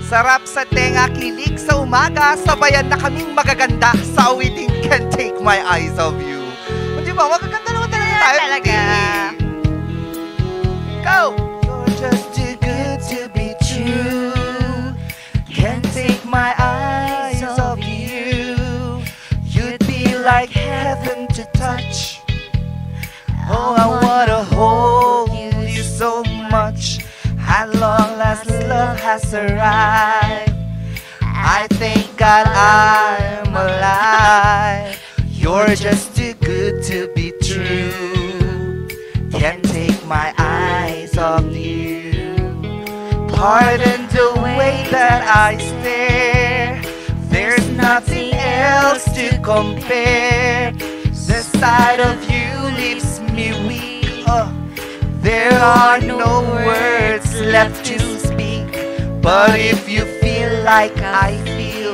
Sarap sa tenga, kilig sa umaga, sabayan na kaming magaganda sa awiting Can't Take My Eyes Off You. Di ba? Magaganda naman talaga tayo. Talaga. Go! You're just too good to be true. Can't take my eyes off you. You'd be like heaven to touch. Oh, I wanna hold you so much. At long last, love has arrived. I thank God I'm alive. You're just too good to be true. Can't take my eyes off you. Pardon the way that I stare. There's nothing else to compare. The sight of you leaves me weak. There are no words left to speak. But if you feel like I feel,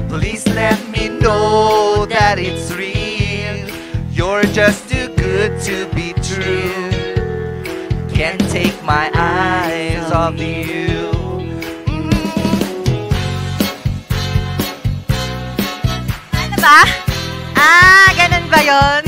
please let me know that it's real. You're just too good to be true. Can't take my eyes off you. Ano ba? Ganun ba yun?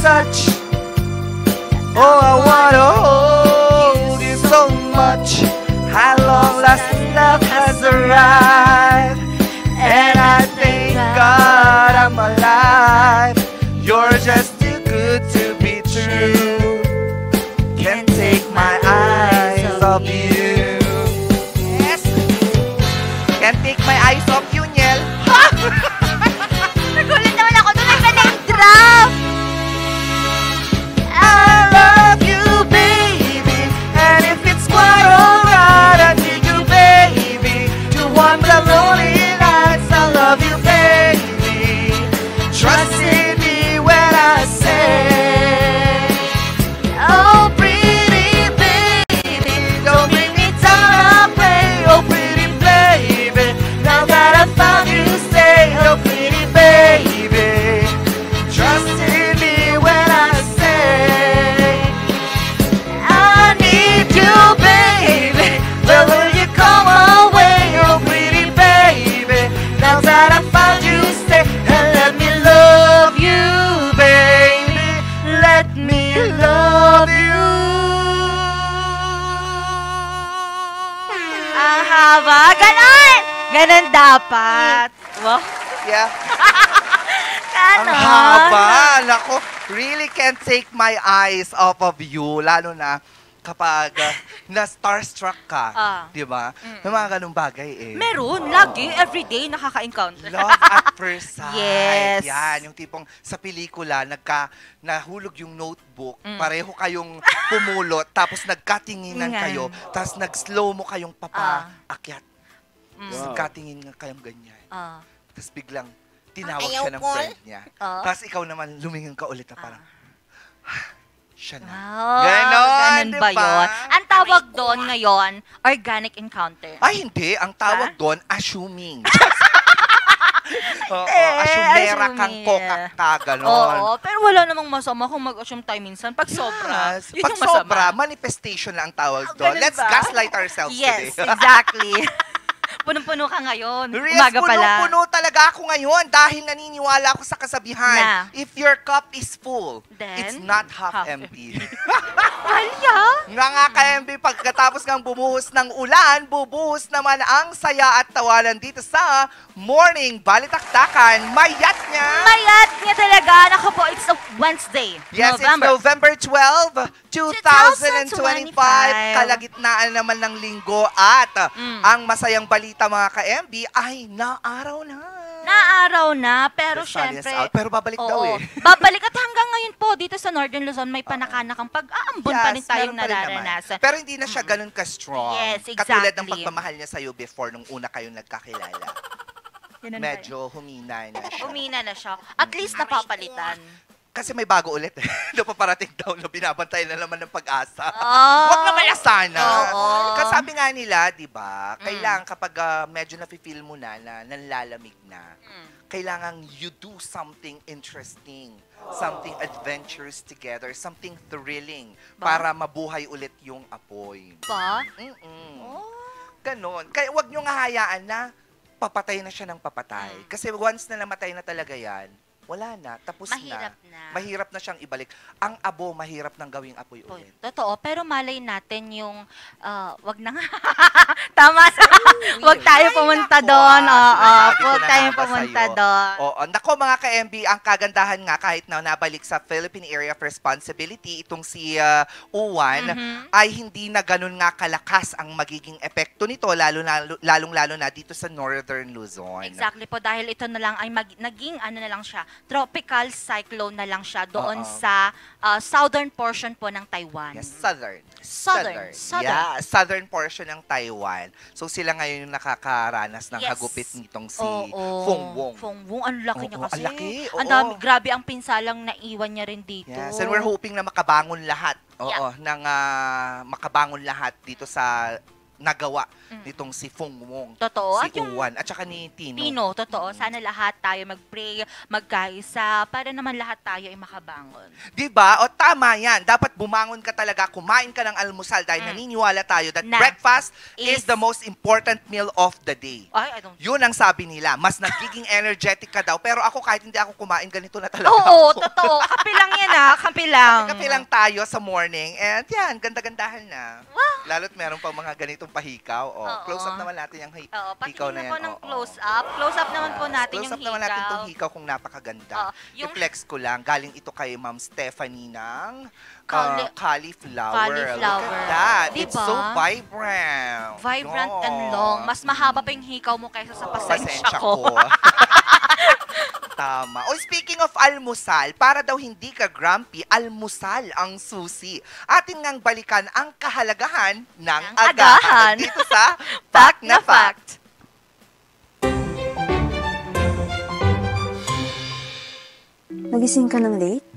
Touch. Oh, I wanna hold you so much. At long last, love has arrived, and I thank God I'm alive. You're just too good to be true. Can't take my eyes off you. Yes. Can't take my eyes off you, Niel. Nagulat naman ako doon. Nag-drop. Ganon dapat. Wow. Yeah. Ganon. Ang haba. Nako, really can't take my eyes off of you. Lalo na kapag na-starstruck ka. Di ba? May mga ganong bagay eh. Meron. Lagi. Everyday nakaka-encounter. Love at first sight. Yes. Yan. Yung tipong sa pelikula, nahulog yung notebook, pareho kayong pumulot, tapos nagkatinginan kayo, tapos nag-slow mo kayong papaakyat. Nagkatingin nga kayong ganyan. Tapos biglang tinawag siya ng friend niya. Tapos ikaw naman lumingin ka ulit na parang, siya na. Ganon ba yun? Ang tawag doon ngayon, organic encounter. Ay, hindi. Ang tawag doon, assuming. Assumera kang kokakta, ganon. Oo, pero wala namang masama kung mag-assume tayo minsan. Pag sobra, yun pag yung masama. sobra, manifestation lang ang tawag doon. Let's gaslight ourselves today. Yes, exactly. Punong-puno ka ngayon. Umaga pala. Punong-puno talaga ako ngayon dahil naniniwala ako sa kasabihan. If your cup is full, then, it's not half empty. Alya? Nga nga ka-MB, pagkatapos ng bumuhos ng ulan, bubuhos naman ang saya at tawanan dito sa Morning Balitaktakan. Mayat niya! Mayat niya talaga. Naku po, it's a Wednesday, Yes, November. it's November 12, 2025. 2025. Kalagitnaan naman ng linggo at ang masayang balita mga ka-MB ay naaraw na. Naaraw na, pero The sun is syempre... out. Pero babalik daw Oo. eh. Babalik at hanggang ngayon po, dito sa Northern Luzon, may panakanakang pag-aambon pa rin tayong meron pa rin naman. nararanasan. Pero hindi na siya ganun ka-strong. Yes, Katulad ng exactly. pagmamahal niya sa'yo before nung una kayong nagkakilala. Ganun ba yun? Medyo humina na siya. Umina na siya. At least napapalitan. Kasi may bago ulit eh. Napaparating daw na binabantay na naman ng pag-asa. Oh. Huwag naman na sana. Oo. Kasi sabi nga nila, di ba, kailangan kapag medyo nafe-feel mo na nanlalamig na, kailangan you do something interesting, something adventurous together, something thrilling, para mabuhay ulit yung apoy. Ba? Oh. Ganon. Kaya wag nyo nga hayaan na papatay na siya ng papatay. Kasi once na namatay na talaga yan, wala na, tapos Mahirap na. Mahirap na siyang ibalik. Ang abo, mahirap nang gawing apoy ulit. Totoo, pero malay natin yung, wag na nga. Tama sa, wag tayo pumunta doon. Oo, wag tayo pumunta doon. Oo, nako mga ka-MB, ang kagandahan nga kahit na nabalik sa Philippine Area of Responsibility, itong si Uwan, ay hindi na ganun nga kalakas ang magiging epekto nito, lalong-lalo na dito sa Northern Luzon. Exactly po, dahil ito na lang ay naging ano na lang siya, tropical cyclone na lang siya doon sa southern portion po ng Taiwan. Yes, southern. Southern. Yeah, southern portion ng Taiwan. So sila ngayon yung nakakaranas ng hagupit nitong si Fong Wong, ang laki niya kasi. Ang laki, Ang dami, grabe ang pinsalang naiwan niya rin dito. Yes, and we're hoping na makabangon lahat. Makabangon lahat dito sa nagawa nitong si Fong Wong, Totoo. si Uwan, at saka ni Tino. Totoo. Sana lahat tayo mag-pray, magkaisa, para naman lahat tayo ay makabangon. Diba? O tama yan. Dapat bumangon ka talaga, kumain ka ng almusal dahil naniniwala tayo that breakfast is the most important meal of the day. Ay, I don't... Yun ang sabi nila. Mas nagiging energetic ka daw. Pero ako kahit hindi ako kumain, ganito na talaga Oo, ako. totoo. Kape lang yan kape lang. Kape lang tayo sa morning. And yan, ganda-gandahan na. Wow. Lalo't meron pang mga ganitong pahikaw. Close up naman natin yung hikaw na yan. Po ng close up. Close up naman po natin close yung up naman natin hikaw. itong hikaw kung napakaganda. I-flex ko lang. Galing ito kay Ma'am Stephanie ng cauliflower. Look at that. Diba? It's so vibrant. Vibrant and long. Mas mahaba pa yung hikaw mo kaysa sa pasensya ko. Tama. O speaking of almusal, para daw hindi ka grumpy, almusal ang susi. Atin ngang balikan ang kahalagahan ng agahan. Dito sa Fact na Fact. Nagising ka ng late?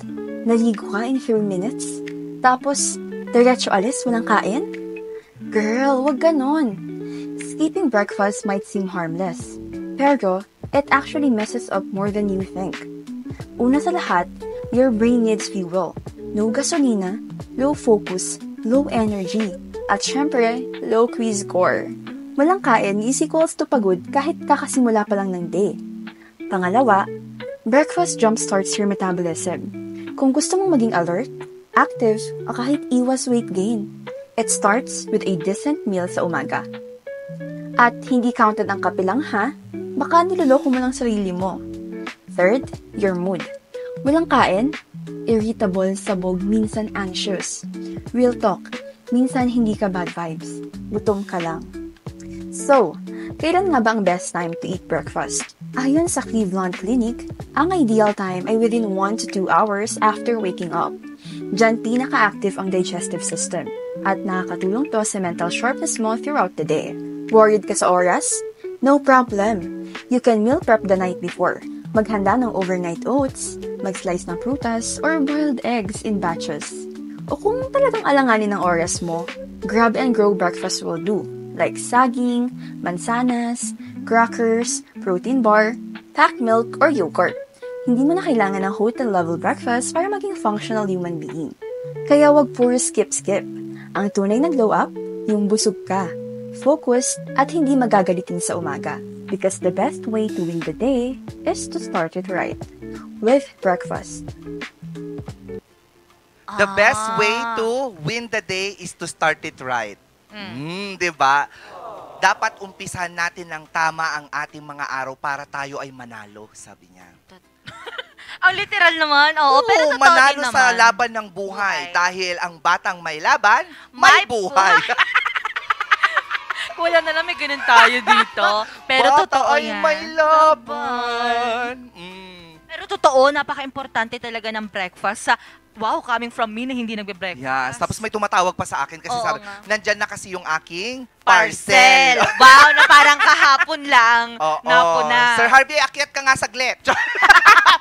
Naligo ka in 3 minutes? Tapos, diretso alis, walang kain? Girl, wag ganon. Skipping breakfast might seem harmless. Pero, it actually messes up more than you think. Una sa lahat, your brain needs fuel. No gasolina, low focus, low energy, at syempre, low quiz score. Walang kain is equals to pagod kahit kakasimula pa lang ng day. Pangalawa, breakfast jumpstarts your metabolism. Kung gusto mong maging alert, active, o kahit iwas weight gain, it starts with a decent meal sa umaga. At hindi counted ang kape lang ha, baka niloloko mo lang sarili mo. Third, your mood. Walang kain, irritable, sabog, minsan anxious. Real talk, minsan hindi ka bad vibes, gutom ka lang. So, kailan nga ba ang best time to eat breakfast? Ayon sa Cleveland Clinic, ang ideal time ay within 1 to 2 hours after waking up. Diyan pinaka-active ang digestive system at nakakatulong to sa mental sharpness mo throughout the day. Worried ka sa oras? No problem. You can meal prep the night before. Maghanda ng overnight oats, mag-slice ng prutas, or boiled eggs in batches. O kung talagang alanganin ng oras mo, grab and grow breakfast will do, like saging, mansanas, crackers, protein bar, packed milk, or yogurt. Hindi mo na kailangan ng hotel-level breakfast para maging functional human being. Kaya wag puro skip-skip. Ang tunay na glow up, yung busog ka, focused, at hindi magagalitin sa umaga. Because the best way to win the day is to start it right. With breakfast. The best way to win the day is to start it right. Diba? Dapat umpisahan natin ng tama ang ating mga araw para tayo ay manalo, sabi niya. Ang literal naman. Oo, pero totoo manalo din naman. sa laban ng buhay. Dahil ang batang may laban, may buhay. Wala na lang, may ganun tayo dito. Pero Bata totoo ay yan. may laban. Pero totoo, napaka-importante talaga ng breakfast sa, wow, coming from me na hindi nagbe-breakfast. Yes. Tapos may tumatawag pa sa akin kasi Oo sabi, nga. nandyan na kasi yung aking Parcel. parcel. Wow, na parang kahapon lang. Oo. Napuna. Sir Harvey, akyat ka nga saglit.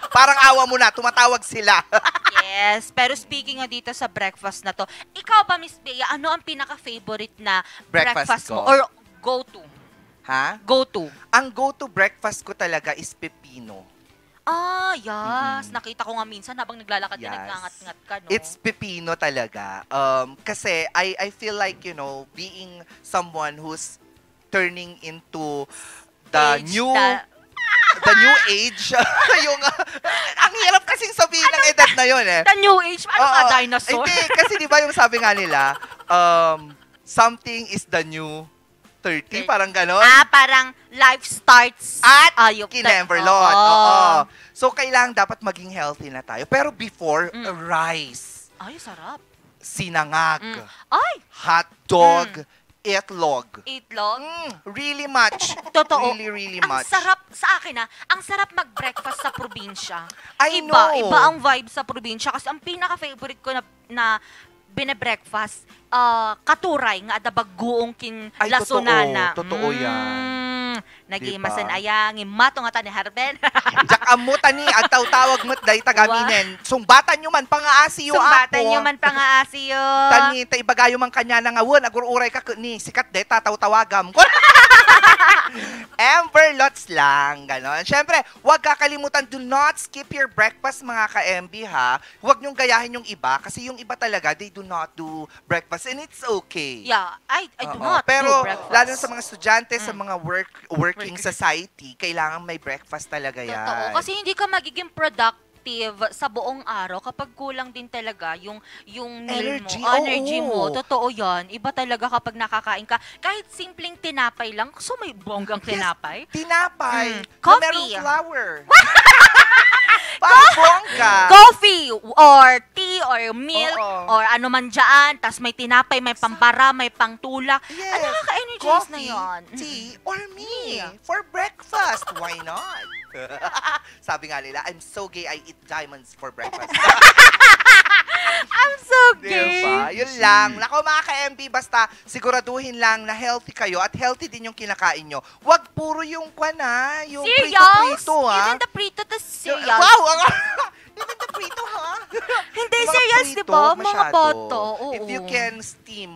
Parang awa mo na, tumatawag sila. Yes, pero speaking nga dito sa breakfast na to, ikaw ba, Miss Bea, ano ang pinaka-favorite na Breakfast breakfast mo? ko? Or go-to? Ha? Go-to? Ang go-to breakfast ko talaga is pepino. Ah, yes. Nakita ko nga minsan habang naglalakad ka, Yes. nagngangat-ngat ka, no? It's pepino talaga. Kasi I feel like, being someone who's turning into the Age new na- the new age. Yung ang hirap kasing sabihin ng edad na yun eh. The new age? Ano Oo. ka, dinosaur? Hindi, kasi di ba yung sabi nga nila, something is the new 30, parang ganon. Parang life starts At yung kinemberlot. Oo. So, kailangan dapat maging healthy na tayo. Pero before, rice, Ay, sarap. sinangag, Ay, hotdog, itlog. itlog. Really much. Totoo. Really Ang much. sarap, sa akin ang sarap mag-breakfast sa probinsya. I Iba, know. iba ang vibe sa probinsya. Kasi ang pinaka-favorite ko na bine-breakfast, katuray nga ada baguong kin Ay, lasunana. totoo yan. Nagimasan Diba? ayang, imato nga ta ni Harben. Jak amutan ni, agtaw tawag mo't day tagaminen. Sungbatan nyo man, pangaasi yung Sumbatan apo. nyo man pangaasi yo. Tani, ta ibagayo man kanya na ngawon, agur-uray ka ni, sikat de, tataw-tawagam. Emberlots lang, ganon. Siyempre, huwag kakalimutan, do not skip your breakfast mga ka-MB ha. Huwag nyong gayahin yung iba, kasi yung iba talaga, they do not do breakfast and it's okay. Yeah, I do Oo. not Pero, do breakfast. lalo sa mga estudyante, sa mga working society, kailangan may breakfast talaga yan. Totoo. Kasi hindi ka magiging productive sa buong araw kapag kulang din talaga yung meal Energy, mo, energy oo. mo. Totoo yan. Iba talaga kapag nakakain ka. Kahit simpleng tinapay lang, so may bonggang tinapay. Tinapay, na Coffee. merong flour. Parang bongga. Coffee or tea or milk Oo. or ano man dyan. Tapos may tinapay, may pambara, may pangtulak. Yes. Ano nakaka-energize na Coffee, yun? tea, or me for breakfast. Why not? Sabi nga nila, I'm so gay, I eat diamonds for breakfast. I'm so gay. Diba? Yun lang. Nako mga ka-MB, basta siguraduhin lang na healthy kayo at healthy din yung kinakain nyo. Huwag puro yung yung Cereals? prito-prito ha. Even the prito, the cereals. Wow! Even the prito ha. Hindi, Yung mga cereals, prito, di ba? Mga masyado. boto. Oo. If you can steam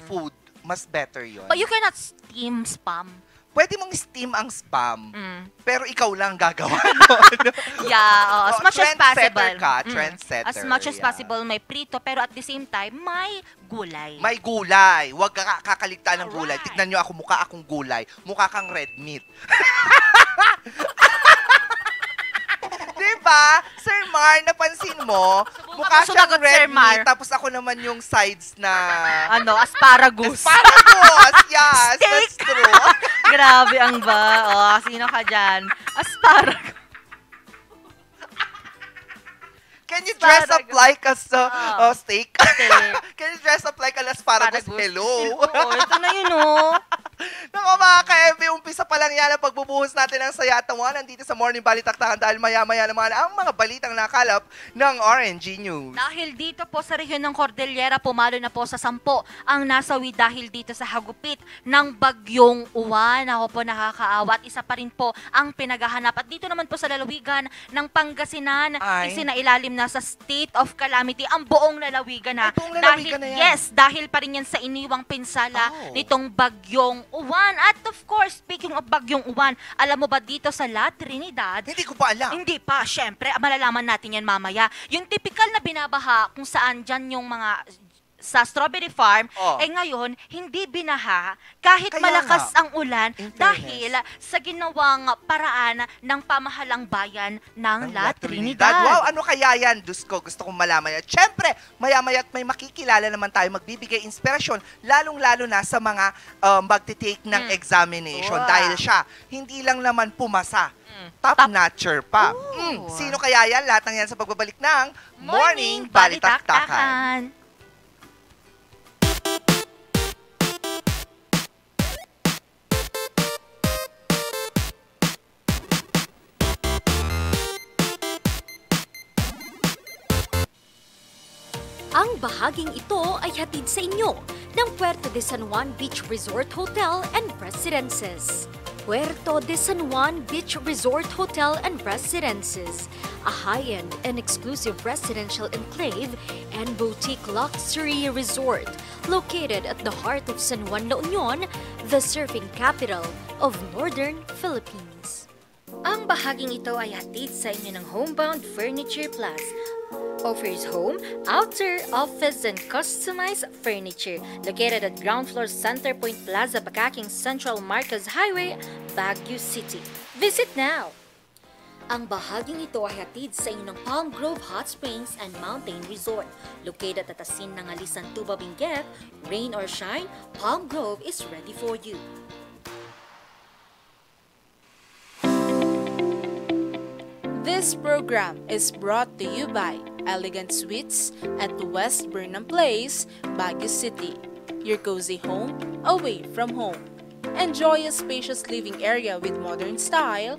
food, mas better yun. But you cannot steam spam. Pwede mong steam ang spam, Mm. pero ikaw lang gagawa nun. Yeah, as Oh, much as trendsetter possible. ka, trendsetter, As much as yeah. possible, may prito, pero at the same time, may gulay. May gulay. Huwag kakaligtaan ng gulay. Alright. Tignan nyo ako, mukha akong gulay. Mukha kang red meat. Diba? Sir Mar, napansin mo? Subukan Mukha mo siyang sumagot, red Sir Mar. meat, tapos ako naman yung sides na... Ano, asparagus. Asparagus! Yes, that's Steak. true. Grabe ang ba? Oh, sino ka dyan? Asparagus. Can you dress up Asparagus. like a steak? Steak. Can you dress up like an asparagus? Asparagus. Hello? Oh, ito na yun, oh. Naku mga ka-MB, umpisa pa lang yan ang pagbubuhos natin ng saya at tawa nandito sa Morning Balitaktakan dahil maya-maya naman ang mga balitang nakalap ng RNG News. Dahil dito po sa rehiyon ng Cordillera, pumalo na po sa 10 ang nasawi dahil dito sa hagupit ng bagyong uwan. Ako po nakakaawa at isa pa rin po ang pinaghahanap. At dito naman po sa lalawigan ng Pangasinan, Ay. isinailalim na sa state of calamity ang buong lalawigan na. Ay, buong lalawigan na yan. Yes, dahil pa rin yan sa iniwang pinsala Oh. nitong bagyong uwan. At of course, speaking of bagyong uwan, alam mo ba dito sa La Trinidad, Hindi ko pa alam. hindi pa, syempre, malalaman natin yan mamaya. Yung typical na binabaha kung saan dyan yung mga sa strawberry farm, Oh. ngayon, hindi binaha kahit Kaya malakas nga. ang ulan In fairness. dahil sa ginawang paraan ng pamahalang bayan ng La Trinidad. Wow, ano kaya yan? Diyos ko, gusto kong malaman yan. Siyempre, maya-maya't may makikilala naman tayo, magbibigay inspirasyon, lalong-lalo na sa mga magtitake ng examination. Wow. Dahil siya, hindi lang naman pumasa, top-notcher pa. Sino kaya yan? Lahat ng yan sa pagbabalik ng Morning Balitaktakan. Ang bahaging ito ay hatid sa inyo ng Puerto de San Juan Beach Resort Hotel and Residences. Puerto de San Juan Beach Resort Hotel and Residences, a high-end and exclusive residential enclave and boutique luxury resort located at the heart of San Juan, La Union, the surfing capital of Northern Philippines. Ang bahaging ito ay hatid sa inyo ng Homebound Furniture Plus. Offers home, outer, office, and customized furniture. Located at ground floor Centerpoint Plaza, Bakaking Central Marcos Highway, Baguio City. Visit now! Ang bahaging ito ay hatid sa inyo ng Palm Grove Hot Springs and Mountain Resort. Located at Asin ng Alisan Tuba Benguet, rain or shine, Palm Grove is ready for you. This program is brought to you by Elegant Suites at West Burnham Place, Baguio City. Your cozy home away from home. Enjoy a spacious living area with modern style,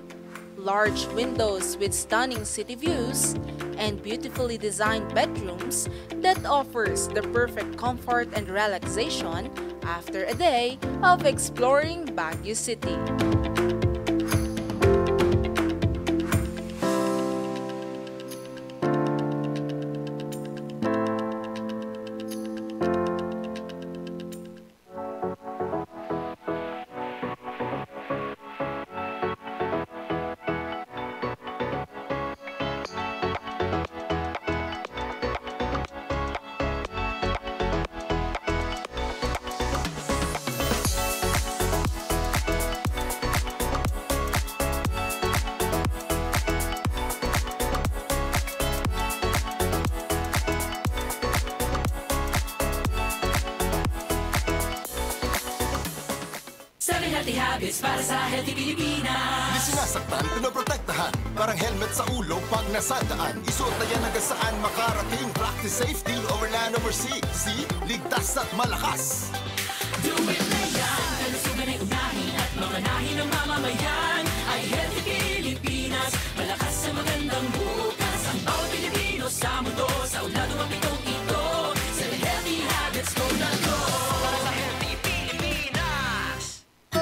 large windows with stunning city views, and beautifully designed bedrooms that offers the perfect comfort and relaxation after a day of exploring Baguio City. Healthy habits para sa healthy Pilipinas. Di sinasaktan, pinoprotektahan. Parang helmet sa ulo pag nasadaan. Isuot na yan hanggang saan makarating. Practice safety over land over sea. See? Ligtas at malakas. Do it na yan. Kalusugan ay unahin at mamanahin ng mamamayan. Ay healthy Pilipinas. Malakas sa magandang bukas. Ang bawat Pilipino sa mundo. Sa ulado ang pitong ito. Sa healthy habits ko na to. Para sa healthy Pilipinas.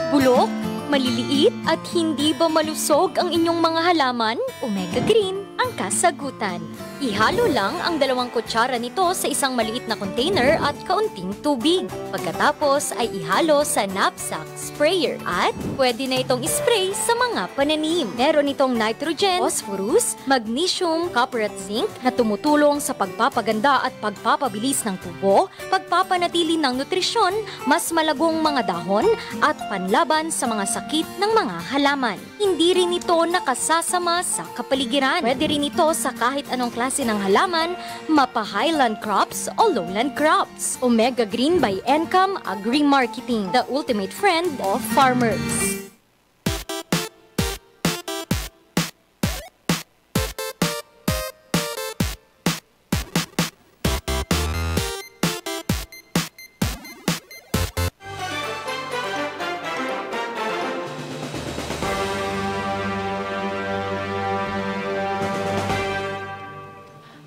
Bulok, maliliit at hindi ba malusog ang inyong mga halaman? Omega Green ang kasagutan. Ihalo lang ang 2 kutsara nito sa isang maliit na container at kaunting tubig. Pagkatapos ay ihalo sa knapsack sprayer at pwede na itong spray sa mga pananim. Meron itong nitrogen, phosphorus, magnesium, copper at zinc na tumutulong sa pagpapaganda at pagpapabilis ng tubo, pagpapanatili ng nutrisyon, mas malagong mga dahon at panlaban sa mga sakit ng mga halaman. Hindi rin ito nakasasama sa kapaligiran. Pwede rin ito sa kahit anong klase ng halaman, mapa-highland crops o lowland crops. Omega Green by Encam Agri-Marketing, the ultimate friend of farmers.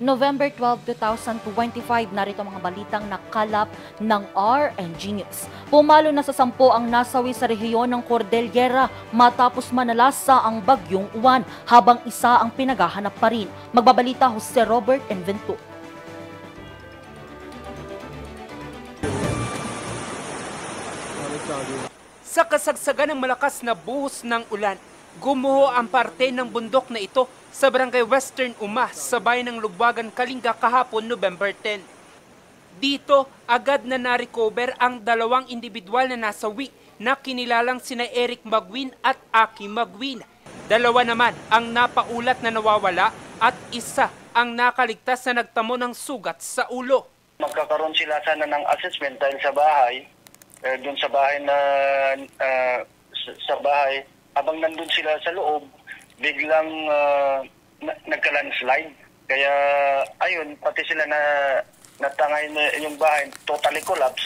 November 12, 2025, narito mga balitang nakalap ng RNG News. Pumalo na sa 10 ang nasawi sa rehiyon ng Cordillera matapos manalasa ang bagyong Uwan, habang isa ang pinaghahanap pa rin. Magbabalita Jose Robert Invento. Sa kasagsagan ng malakas na buhos ng ulan, gumuho ang parte ng bundok na ito sa barangay Western Uma sa bayan ng Lubwagan, Kalinga kahapon November 10. Dito, agad na na-recover ang dalawang individual na nasawi na kinilalang sina Eric Magwin at Aki Magwin. Dalawa naman ang napaulat na nawawala at isa ang nakaligtas na nagtamo ng sugat sa ulo. Magkakaroon sila sana ng assessment dahil sa bahay, doon sa bahay habang nandun sila sa loob, biglang nagka-landslide. Kaya ayun, pati sila na natangay na yung bahay, totally collapse.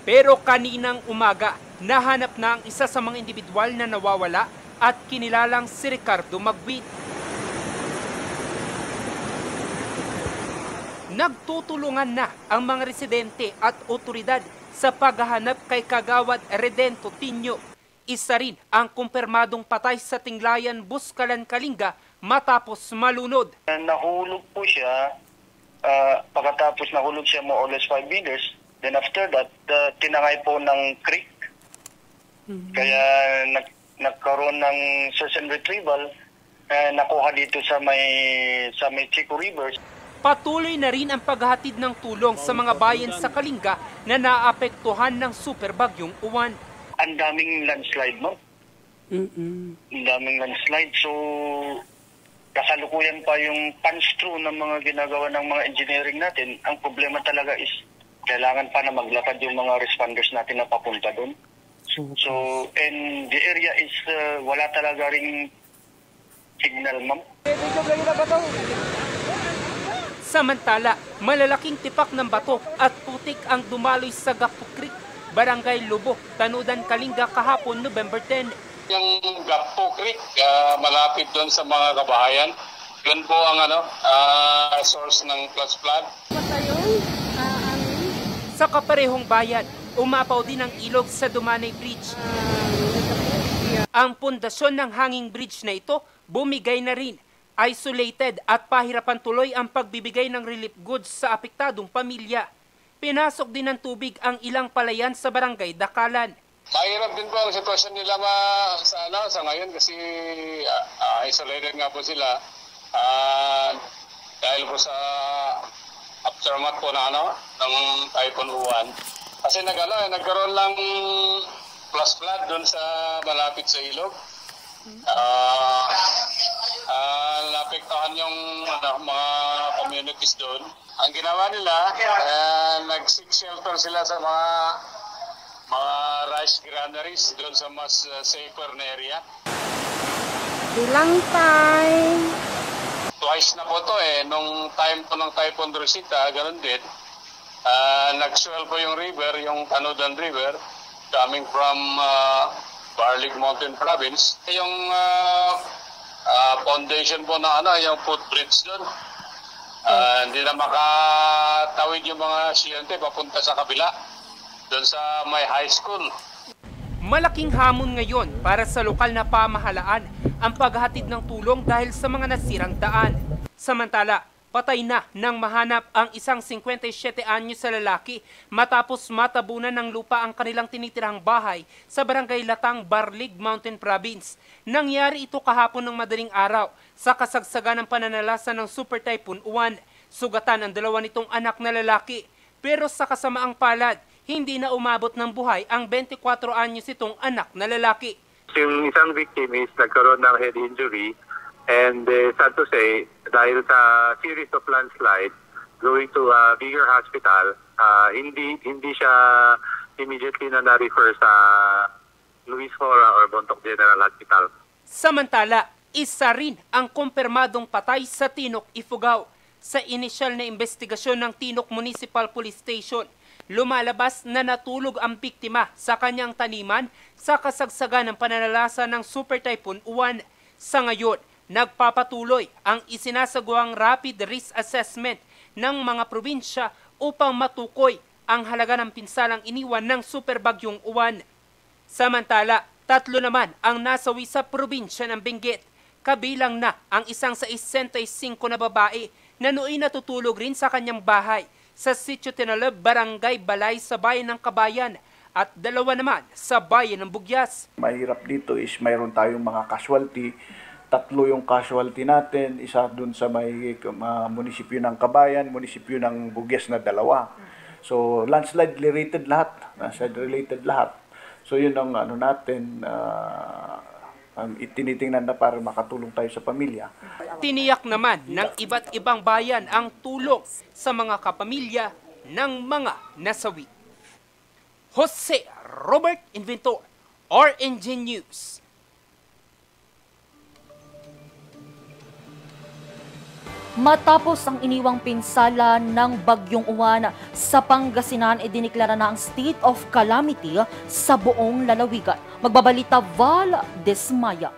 Pero kaninang umaga, nahanap na ang isa sa mga individual na nawawala at kinilalang si Ricardo Magwin. Nagtutulungan na ang mga residente at otoridad sa paghahanap kay Kagawad Redento Tinio. Isa rin ang kumpirmadong patay sa Tinglayan, Buscalan, Kalinga matapos malunod. Nahulog po siya, pagkatapos nahulog siya more or less 5 meters. Then after that, tinangay po ng creek. Kaya nagkaroon ng search and retrieval, nakuha dito sa may Chico River. Patuloy na rin ang paghahatid ng tulong sa mga bayan sa Kalinga na naapektuhan ng super bagyong Uwan. Ang daming landslide, no? Ang daming landslide. So, kasalukuyan pa yung punch-through ng mga ginagawa ng mga engineering natin. Ang problema talaga is kailangan pa na maglakad yung mga responders natin na papunta doon. So, and the area is wala talaga ring signal, ma'am. Samantala, malalaking tipak ng bato at putik ang dumaloy sa Gapo Creek, Barangay Lubo, Tanudan, Kalinga kahapon November 10. Yung Gapo Creek, malapit doon sa mga kabahayan, yun po ang source ng flash flood. Sa kaparehong bayan, umapaw din ang ilog sa Dumanay Bridge. Ang pundasyon ng hanging bridge na ito, bumigay na rin. Isolated at pahirapan tuloy ang pagbibigay ng relief goods sa apektadong pamilya. Pinasok din ng tubig ang ilang palayan sa Barangay Dakalan. Mahirap din po ang sitwasyon nila sa ngayon kasi isolated nga po sila dahil po sa aftermath po ng Typhoon Uwan. Kasi nagkaroon lang flash flood doon sa malapit sa ilog. Napektahan yung mga communities doon. Ang ginawa nila, nag-seek shelter sila sa mga rice granaries doon sa mas safer na area. Ilang time? Twice na po to nung time po ng Typhoon Rosita, ganun din. Nag-swell po yung river, yung Tanudan River, coming from Barlig Mountain Province. Yung foundation po na yung footbridge doon. Hindi na makatawid yung mga siyente papunta sa kabila, doon sa may high school. Malaking hamon ngayon para sa lokal na pamahalaan ang paghatid ng tulong dahil sa mga nasirang daan. Samantala, patay na nang mahanap ang isang 57 anyo sa lalaki matapos matabunan ng lupa ang kanilang tinitirang bahay sa Barangay Latang, Barlig Mountain Province. Nangyari ito kahapon ng madaling araw sa kasagsagan ng pananalasa ng Super Typhoon Uwan. Sugatan ang dalawa nitong anak na lalaki. Pero sa kasamaang palad, hindi na umabot ng buhay ang 24 anyos itong anak na lalaki. Yung isang victim is nagkaroon ng head injury. And sad to say, dahil sa series of landslide going to a bigger hospital, hindi siya immediately na-refer sa Luis Hora or Bontoc General Hospital. Samantala, isa rin ang kumpirmadong patay sa Tinok, Ifugao. Sa inisyal na investigasyon ng Tinok Municipal Police Station, lumalabas na natulog ang biktima sa kanyang taniman sa kasagsagan ng pananalasa ng Super Typhoon Uwan. Sa ngayon, nagpapatuloy ang isinasagawang rapid risk assessment ng mga probinsya upang matukoy ang halaga ng pinsalang iniwan ng super bagyong Uwan. Samantala, 3 naman ang nasawi sa probinsya ng Benguet. Kabilang na ang isang 65 na babae na nooy natutulog rin sa kanyang bahay sa Sitio Tinalab, Barangay Balay sa bayan ng Kabayan at 2 naman sa bayan ng Bugyas. Mahirap dito is mayroon tayong mga casualty. 3 yung casualty natin, isa dun sa may munisipyo ng Kabayan, munisipyo ng Bugyas na 2. So landslide related lahat. So yun ang natin ang tinitingnan na para makatulong tayo sa pamilya. Tiniyak naman ng iba't ibang bayan ang tulong sa mga kapamilya ng mga nasawi. Jose Robert Inventor, RNG News. Matapos ang iniwang pinsala ng Bagyong Uwan sa Pangasinan, idineklara na ang state of calamity sa buong lalawigan. Magbabalita Val Desmaya.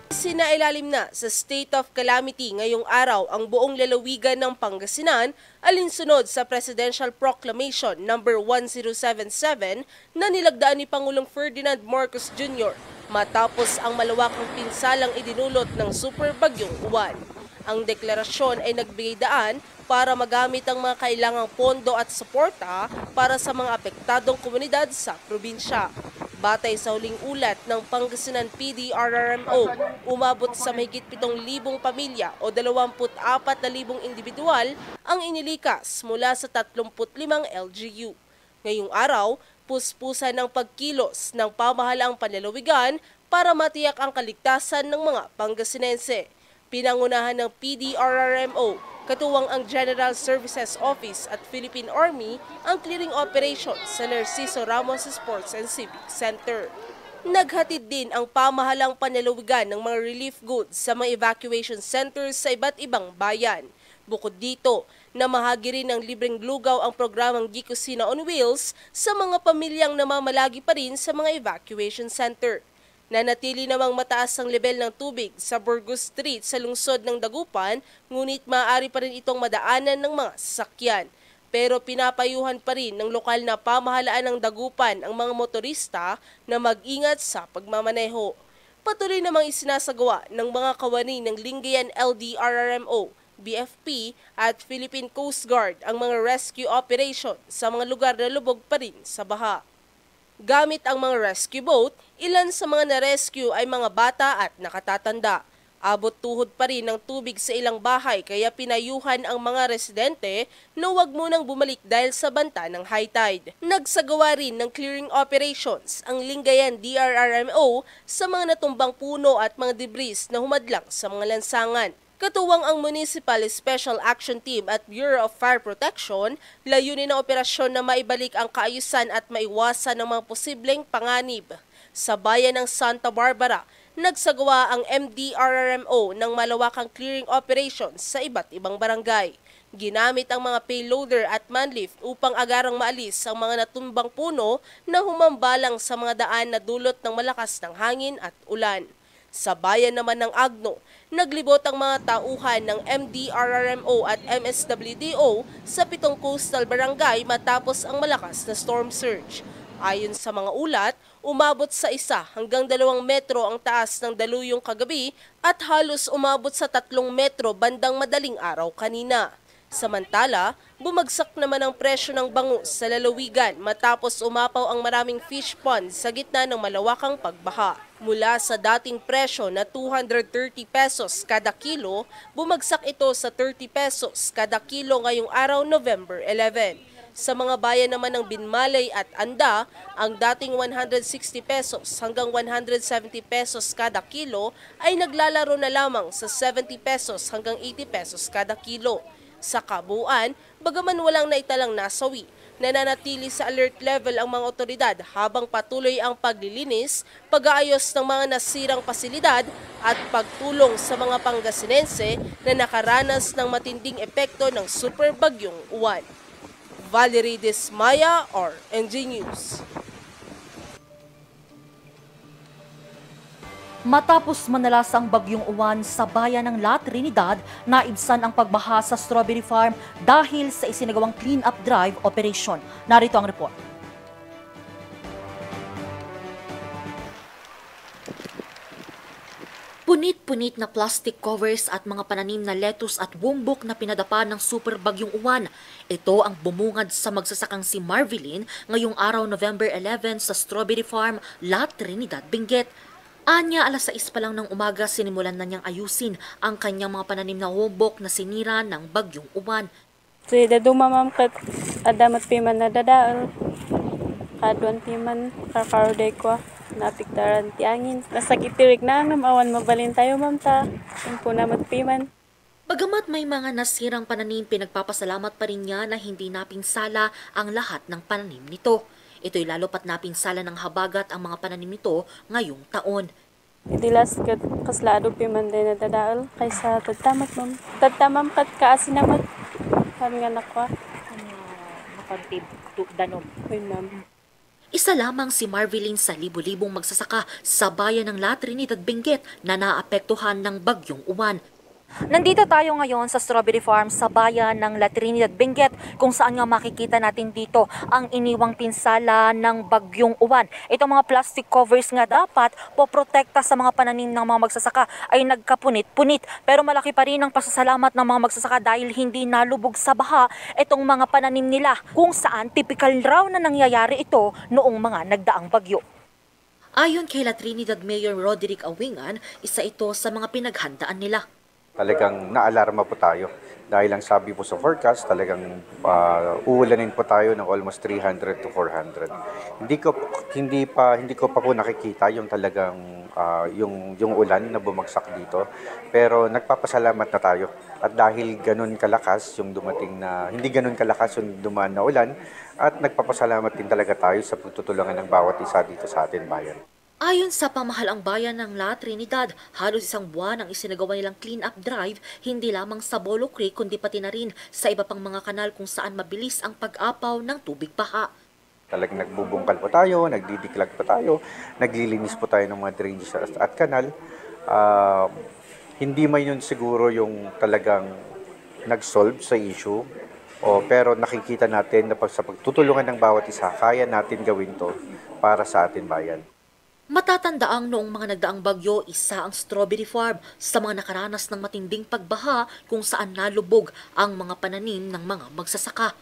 Sinailalim na sa state of calamity ngayong araw ang buong lalawigan ng Pangasinan alinsunod sa Presidential Proclamation No. 1077 na nilagdaan ni Pangulong Ferdinand Marcos Jr. matapos ang malawakang pinsalang idinulot ng Super Bagyong Uwan. Ang deklarasyon ay nagbigay daan para magamit ang mga kailangang pondo at suporta para sa mga apektadong komunidad sa probinsya. Batay sa huling ulat ng Pangasinan PDRRMO, umabot sa mahigit 7,000 pamilya o 24,000 individual ang inilikas mula sa 35 LGU. Ngayong araw, puspusan ng pagkilos ng pamahalaang panlalawigan para matiyak ang kaligtasan ng mga Pangasinense. Pinangunahan ng PDRRMO, katuwang ang General Services Office at Philippine Army ang clearing operations sa Narciso Ramos Sports and Civic Center. Naghatid din ang pamahalang panlalawigan ng mga relief goods sa mga evacuation centers sa iba't ibang bayan. Bukod dito, namahagi rin ng libreng lugaw ang programang Gikusina on Wheels sa mga pamilyang namamalagi pa rin sa mga evacuation center. Nanatili namang mataas ang level ng tubig sa Burgos Street sa lungsod ng Dagupan, ngunit maaari pa rin itong madaanan ng mga sasakyan. Pero pinapayuhan pa rin ng lokal na pamahalaan ng Dagupan ang mga motorista na mag-ingat sa pagmamaneho. Patuloy namang isinasagawa ng mga kawani ng Lingayen LDRRMO, BFP at Philippine Coast Guard ang mga rescue operation sa mga lugar na lubog pa rin sa baha. Gamit ang mga rescue boat, ilan sa mga na-rescue ay mga bata at nakatatanda. Abot tuhod pa rin ng tubig sa ilang bahay kaya pinayuhan ang mga residente na huwag munang bumalik dahil sa banta ng high tide. Nagsagawa rin ng clearing operations ang Lingayen DRRMO sa mga natumbang puno at mga debris na humadlang sa mga lansangan. Katuwang ang Municipal Special Action Team at Bureau of Fire Protection, layunin ng operasyon na maibalik ang kaayusan at maiwasan ng mga posibleng panganib. Sa bayan ng Santa Barbara, nagsagawa ang MDRRMO ng malawakang clearing operations sa iba't ibang barangay. Ginamit ang mga payloader at manlift upang agarang maalis ang mga natumbang puno na humambalang sa mga daan na dulot ng malakas ng hangin at ulan. Sa bayan naman ng Agno, naglibot ang mga tauhan ng MDRRMO at MSWDO sa 7 coastal barangay matapos ang malakas na storm surge. Ayon sa mga ulat, umabot sa 1 hanggang 2 metro ang taas ng daluyong kagabi at halos umabot sa 3 metro bandang madaling araw kanina. Samantala, bumagsak naman ang presyo ng bangus sa lalawigan matapos umapaw ang maraming fish pond sa gitna ng malawakang pagbaha. Mula sa dating presyo na 230 pesos kada kilo, bumagsak ito sa 30 pesos kada kilo ngayong araw November 11. Sa mga bayan naman ng Binmalay at Anda, ang dating 160 pesos hanggang 170 pesos kada kilo ay naglalaro na lamang sa 70 pesos hanggang 80 pesos kada kilo. Sa kabuuan, bagaman walang naitalang nasawi, nananatili sa alert level ang mga otoridad habang patuloy ang paglilinis, pag-aayos ng mga nasirang pasilidad at pagtulong sa mga Pangasinense na nakaranas ng matinding epekto ng Super Bagyong Uwan. Valerie Desmaya, RNG News. Matapos manalas ang Bagyong Uwan sa bayan ng La Trinidad, naibsan ang pagbaha sa strawberry farm dahil sa isinagawang clean-up drive operation. Narito ang report. Punit-punit na plastic covers at mga pananim na lettuce at bumbok na pinadapa ng Super Bagyong Uwan. Ito ang bumungad sa magsasakang si Marvelyn ngayong araw November 11 sa Strawberry Farm, La Trinidad, Benguet. Anya, alas 6 pa lang ng umaga, sinimulan na niyang ayusin ang kanyang mga pananim na humbok na sinira ng bagyong uwan. So, dumamam kat adamat piman na dadaal. Kaduan piman, kakarday ko, napiktaran ti angin. Nasakitirik na ang namawan, mabalin tayo mamta. Yung po namat piman. Bagamat may mga nasirang pananim, pinagpapasalamat pa rin niya na hindi napinsala ang lahat ng pananim nito. Ito'y lalo pat napinsala ng habagat ang mga pananim nito ngayong taon. Itilas kat kaslado piman din na dadaal kaysa tatamat mam. Tatamam kat kaasinamat. Kami nga nakwa. Napantib, danog. Uy, ma'am. Isa lamang si Marvelyn sa libu-libong magsasaka sa bayan ng La Trinidad, Benguet na naapektuhan ng bagyong uwan. Nandito tayo ngayon sa Strawberry Farm sa bayan ng La Trinidad, Benguet, kung saan nga makikita natin dito ang iniwang pinsala ng bagyong uwan. Itong mga plastic covers nga dapat poprotekta sa mga pananim ng mga magsasaka ay nagkapunit-punit. Pero malaki pa rin ang pasasalamat ng mga magsasaka dahil hindi nalubog sa baha itong mga pananim nila, kung saan typical raw na nangyayari ito noong mga nagdaang bagyo. Ayon kay La Trinidad Mayor Roderick Awingan, isa ito sa mga pinaghandaan nila. Talagang naalarma po tayo dahil ang sabi po sa forecast talagang uulanin po tayo ng almost 300 to 400. Hindi ko pa po nakikita yung talagang yung ulan na bumagsak dito, pero nagpapasalamat na tayo. At dahil ganun kalakas yung dumating na hindi ganun kalakas yung dumaan na ulan, at nagpapasalamat din talaga tayo sa pagtutulungan ng bawat isa dito sa ating bayan. Ayon sa pamahalaang bayan ng La Trinidad, halos isang buwan ang isinagawa nilang clean-up drive, hindi lamang sa Bolo Creek kundi pati na rin sa iba pang mga kanal kung saan mabilis ang pag-apaw ng tubig baha. Talagang nagbubungkal po tayo, nagdidiklag po tayo, naglilinis po tayo ng mga drainage at kanal. Hindi man yun siguro yung talagang nag-solve sa issue, pero nakikita natin na sa pagtutulungan ng bawat isa, kaya natin gawin to para sa ating bayan. Matatandaang noong mga nagdaang bagyo, isa ang Strawberry Farm sa mga nakaranas ng matinding pagbaha kung saan nalubog ang mga pananim ng mga magsasaka.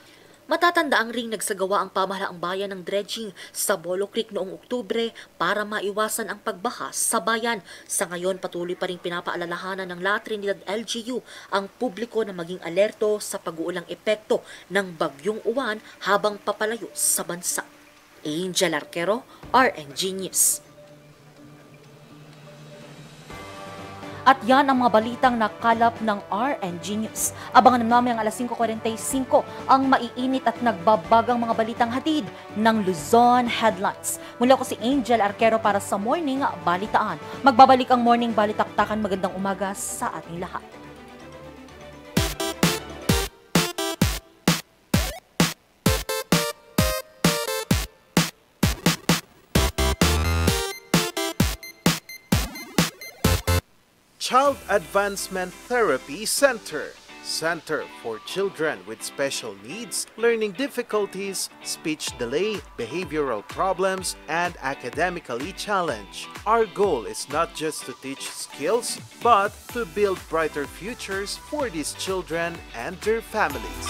Matatandaang ring nagsagawa ang pamahalaang bayan ng dredging sa Bolo Creek noong Oktubre para maiwasan ang pagbaha sa bayan. Sa ngayon, patuloy pa ring pinapaalalahanan ng La Trinidad LGU ang publiko na maging alerto sa pag-uulang epekto ng bagyong uwan habang papalayo sa bansa. Angel Arquero, RNG News. At yan ang mga balitang nakalap ng RNG News. Abangan namin ang alas 5:45 ang maiinit at nagbabagang mga balitang hatid ng Luzon Headlines. Mula ko si Angel Arquero para sa Morning Balitaan. Magbabalik ang Morning Balitaktakan. Magandang umaga sa ating lahat. Child Advancement Therapy Center. Center for children with special needs, learning difficulties, speech delay, behavioral problems, and academically challenged. Our goal is not just to teach skills, but to build brighter futures for these children and their families.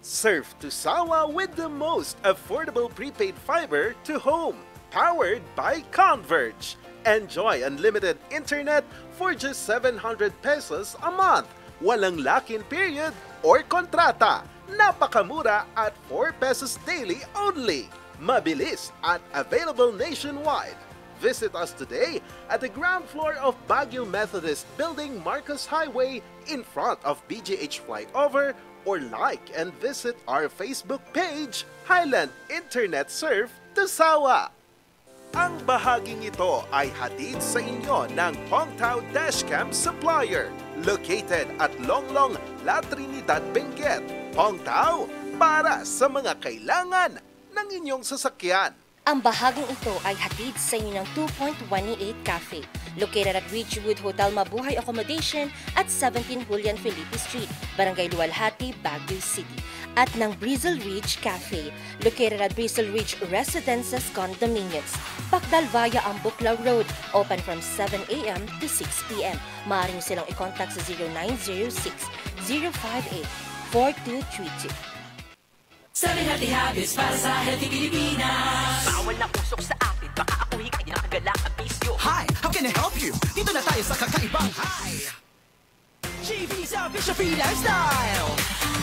Surf to Sawa with the most affordable prepaid fiber to home, powered by Converge. Enjoy unlimited internet for just 700 pesos a month. Walang lock-in period or kontrata. Napakamura at 4 pesos daily only. Mabilis at available nationwide. Visit us today at the ground floor of Baguio Methodist Building, Marcos Highway, in front of BGH Flyover, or like and visit our Facebook page, Highland Internet Surf to Sawa. Ang bahaging ito ay hatid sa inyo ng Pongtao Dashcam Supplier, located at Longlong, La Trinidad, Benguet. Pongtao, para sa mga kailangan ng inyong sasakyan. Ang bahaging ito ay hatid sa inyo ng 2.188 Cafe, located at Ridgewood Hotel Mabuhay Accommodation at 17 Julian Felipe Street, Barangay Luwalhati, Baguio City. At ng Breezel Ridge Cafe, located at Breezel Ridge Residences Condominiums, Pacdal via Ambuclaw Road, open from 7 a.m. to 6 p.m. Maaari niyo silang i-contact sa 0906-058-3333 4232. 7 Healthy Habits para sa Healthy Pilipinas. Bawal na usok sa atin, baka ako hikay na kagalak ang bisyo. Hi, how can I help you? Dito na tayo sa kakaibang Hi! G-Visa Bishopy Lifestyle!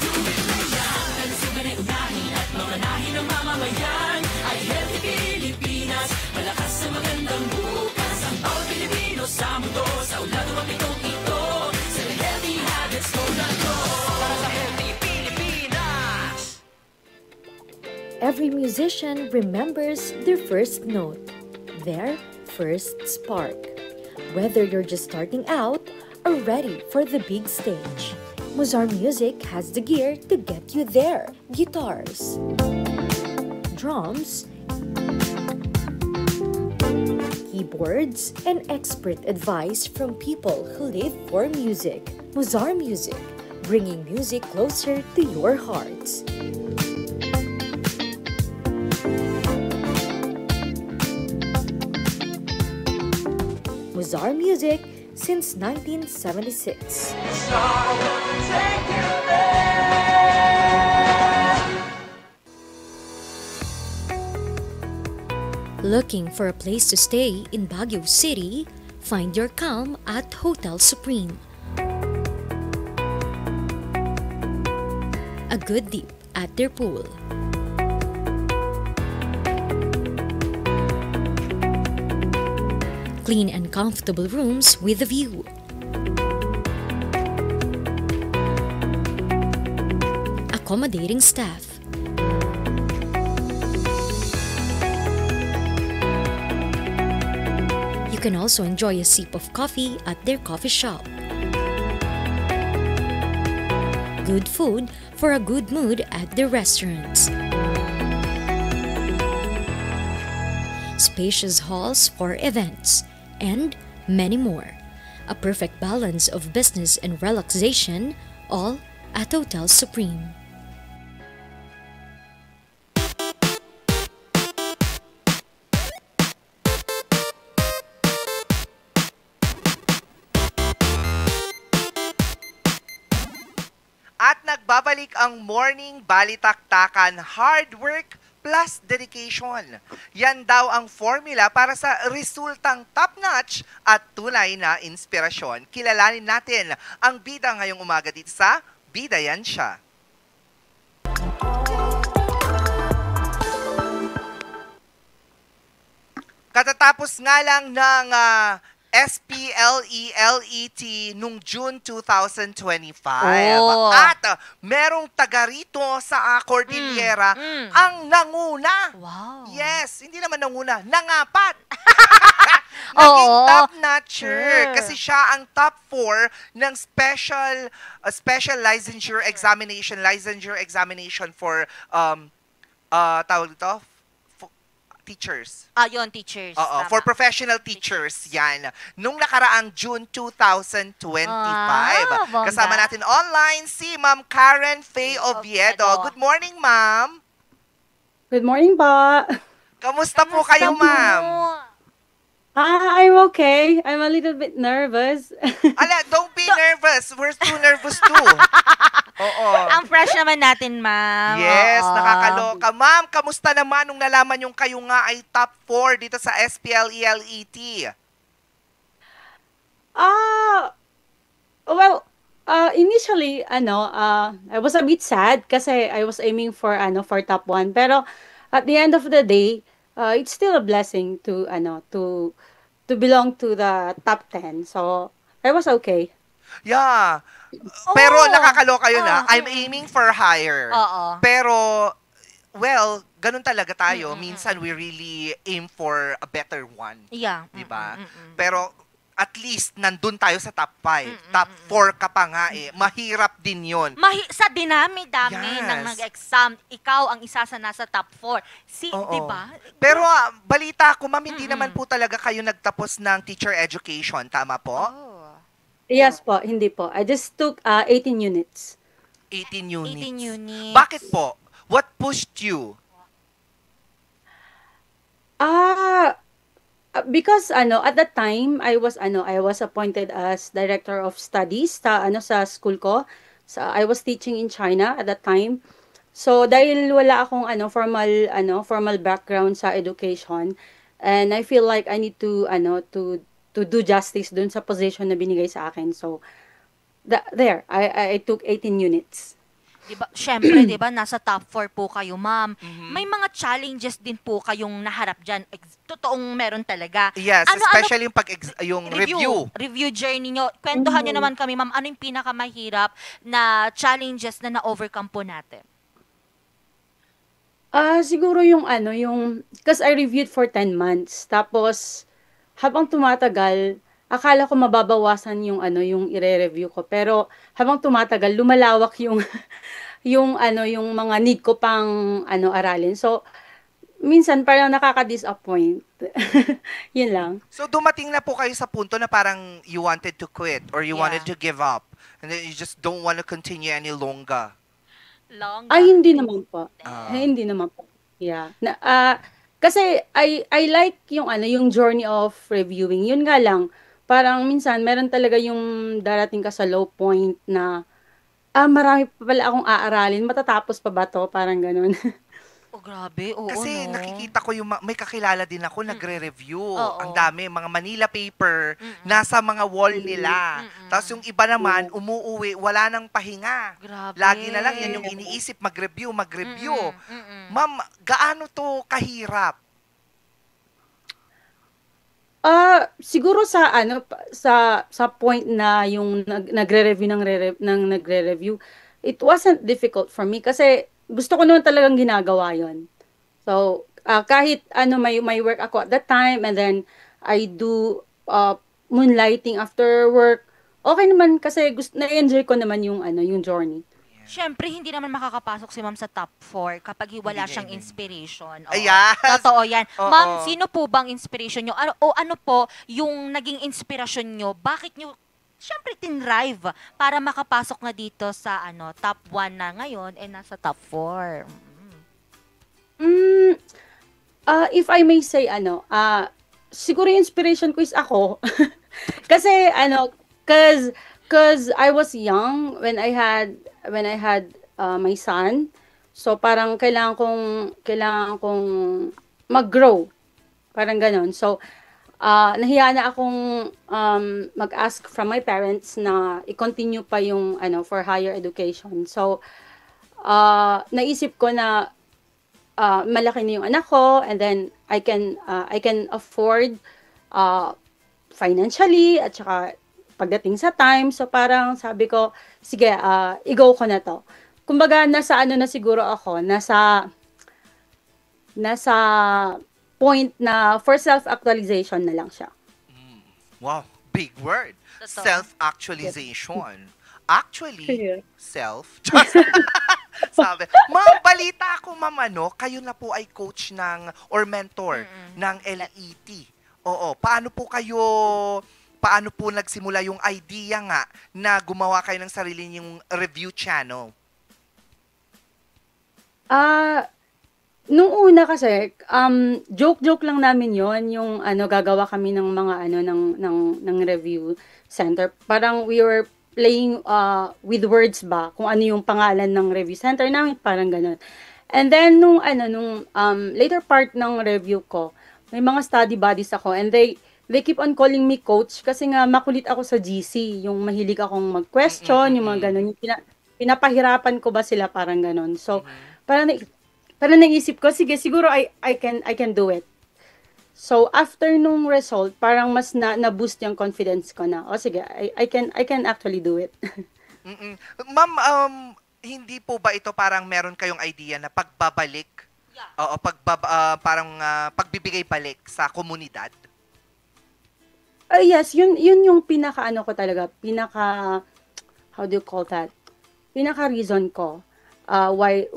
Duwit na yan, kalusugan ay unahin at mamanahin ng mamamayan. Ay Healthy Pilipinas, malakas sa magandang bukas. Ang bawat Pilipino sa mundo, sa ulado ang pitong ito. 7 Healthy Habits ko na to. Para sa Healthy Pilipinas! Every musician remembers their first note, their first spark. Whether you're just starting out or ready for the big stage, Mozar Music has the gear to get you there. Guitars, drums, keyboards, and expert advice from people who live for music. Mozar Music, bringing music closer to your hearts. Mozar Music since 1976. Looking for a place to stay in Baguio City? Find your calm at Hotel Supreme. A good dip at their pool. Clean and comfortable rooms with a view. Accommodating staff. You can also enjoy a sip of coffee at their coffee shop. Good food for a good mood at their restaurants. Spacious halls for events, and many more. A perfect balance of business and relaxation, all at Hotel Supreme. At nagbabalik ang morning balitaktakan, hard work plus dedication. Yan daw ang formula para sa resultang top-notch at tunay na inspirasyon. Kilalanin natin ang bida ngayong umaga dito sa Bida Yan Siya. Katatapos nga lang ng SPLELET nung June 2025. Oh. At merong taga rito sa Cordillera ang nanguna. Wow. Yes, hindi naman nanguna, nangapat. Naging Oo. top-notcher kasi siya ang top 4 ng special licensure examination for tawag dito, teachers. Yun, teachers. Oo, Tama. for professional teachers, yan. Nung nakaraang June 2025. bongga. Kasama natin online si Ma'am Karen Faye Oviedo. Good morning, Ma'am. Good morning po. Kamusta po kayo, Ma'am? I'm okay. I'm a little bit nervous. Ala, don't be nervous. We're too nervous too. Oo. Ang fresh naman natin, ma'am. Yes, Oo. nakakaloka. Ma'am, kamusta naman nung nalaman yung kayo nga ay top 4 dito sa SPLELET? Well, initially, I was a bit sad kasi I was aiming for top 1. Pero at the end of the day, it's still a blessing to belong to the top 10. So, I was okay. Yeah. Pero nakakaloka yun I'm aiming for higher. Oo. Pero, well, ganun talaga tayo. Minsan we really aim for a better one. Yeah. Diba? Pero, at least, nandun tayo sa top 5. Top 4 ka pa nga eh. Mahirap din yun. Sa dinami-dami Yes. ng nag-exam, ikaw ang isa sa nasa top 4. Oo. Diba? Pero balita ko, ma'am, hindi naman po talaga kayo nagtapos ng teacher education. Tama po? Yes po, hindi po. I just took 18 units. 18 units. 18 units. Bakit po? What pushed you? Because at that time I was appointed as director of studies sa sa school ko. I was teaching in China at that time. So dahil wala akong formal background sa education, and I feel like I need to do justice dun sa position na binigay sa akin. So there I took 18 units. Diba, syempre, diba, nasa top 4 po kayo, ma'am. May mga challenges din po kayong naharap dyan. Totoong meron talaga. Yes, especially yung review. Review journey nyo. Kwentuhan nyo naman kami, ma'am, ano yung pinakamahirap na challenges na na-overcome po natin? Siguro because I reviewed for 10 months. Tapos, habang tumatagal, akala ko mababawasan yung ire-review ko. Pero, habang tumatagal, lumalawak yung yung mga need ko pang aralin. So, minsan parang nakaka-disappoint. Yun lang. So, dumating na po kayo sa punto na parang you wanted to quit or you wanted to give up and then you just don't want to continue any longer. Ay, hindi naman po. Hindi naman po. Yeah. Kasi I like yung journey of reviewing. Yun nga lang, parang minsan meron talaga yung darating ka sa low point na marami pa pala akong aaralin, matatapos pa ba to? Parang ganun. Oh, grabe. Oo, kasi no? nakikita ko may kakilala din ako nagre-review. Ang dami, mga Manila paper, nasa mga wall nila. Tapos yung iba naman, umuuwi, wala nang pahinga. Grabe. Lagi na lang yan yung iniisip, mag-review. Ma'am, gaano to kahirap? Siguro sa point na yung nagre-review, it wasn't difficult for me kasi gusto ko naman talagang ginagawa yon. So, kahit may work ako at that time and then I do moonlighting after work, okay naman kasi na-enjoy ko naman yung journey. Syempre, hindi naman makakapasok si ma'am sa top 4 kapag wala siyang inspiration. Ayan. Totoo yan. Ma'am, sino po bang inspiration nyo? Ano po yung naging inspirasyon nyo? Bakit nyo, syempre, tinrive para makapasok na dito sa top 1 na ngayon nasa top 4? If I may say, siguro yung inspiration ko is ako. Kasi, cause I was young when I had my son. So parang kailangan kong mag-grow. Parang gano'n. So nahiya na akong mag-ask from my parents na i-continue pa yung for higher education. So naisip ko na malaki na yung anak ko and then I can afford financially at saka pagdating sa time. So parang sabi ko, sige, i-go ko na to. Kumbaga, nasa na siguro ako, nasa point na for self-actualization na lang siya. Wow, big word. Self-actualization. Actually, self. Sabi, ma'am, balita ko, ma'am, kayo na po ay coach or mentor ng LET. Oo, paano po nagsimula yung idea nga na gumawa kayo ng sarili niyong review channel? Nung una kasi, joke lang namin yon yung gagawa kami ng mga ng review center. Parang we were playing with words ba, kung ano yung pangalan ng review center namin, parang ganun. And then nung later part ng review ko, may mga study buddies ako and they keep on calling me coach kasi nga makulit ako sa GC, yung mahilig akong mag-question, yung mga ganun, yung pinapahirapan ko ba sila, parang ganun. So, parang naisip ko, sige, siguro I can do it. So, after nung result, parang mas na-boost yung confidence ko na, sige, I can actually do it. Ma'am, hindi po ba ito parang meron kayong idea na pagbabalik? Oo, pagbibigay balik sa komunidad? Yes, yun yung pinaka ko talaga, how do you call that? Pinaka reason ko why